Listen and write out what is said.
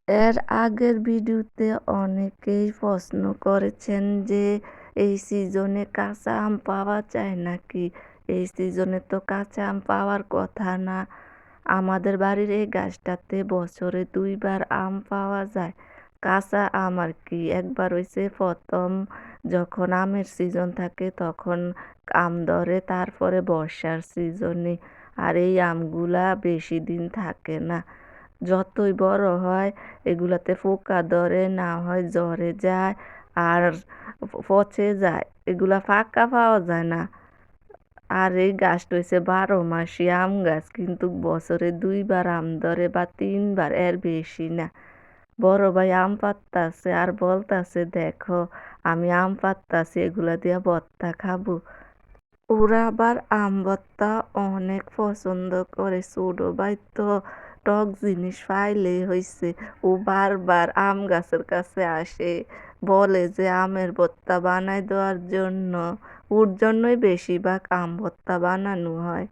এর আগের ভিডিওতে অনেকেই প্রশ্ন করেছেন যে এই সিজনে কাঁচা আম পাওয়া যায় নাকি? এই সিজনে তো কাঁচা আম পাওয়ার কথা না। আমাদের বাড়ির এই গাছটাতে বছরে ২ বার আম পাওয়া যায়। কাঁচা আম আরকি। একবার হইছে ১ম যখন আমের সিজন থাকে তখন আম ধরে, তারপরে বর্ষার সিজনে। আর এই আমগুলা বেশিদিন থাকে না। যতই বড় হয় এগুলাতে পোকা ধরে, না হয় ঝরে যায় আর পচে যায়। এগুলা ফাঁকা পাওয়া যায় না। আর এই গাছটা হইছে ১২ মাসি আম গাছ। কিন্তু বছরে ২ বার আম ধরে বা ৩ বার, এর বেশি না। বড় ভাই আম পাড়তাছে আর বলতাছে, "দেখো আমি আম পাড়তাছি, এগুলা দিয়া ভর্তা খাবো।" ওরা আবার আম ভর্তা অনেক পছন্দ করে। ছোট ভাই তো টক জিনিস পাইলেই হইছে। ও বারবার আম গাছের কাছে আসে, বলে যে আমের ভর্তা বানায় দেওয়ার জন্য। ওর জন্যই বেশিরভাগ আম ভর্তা বানানো হয়।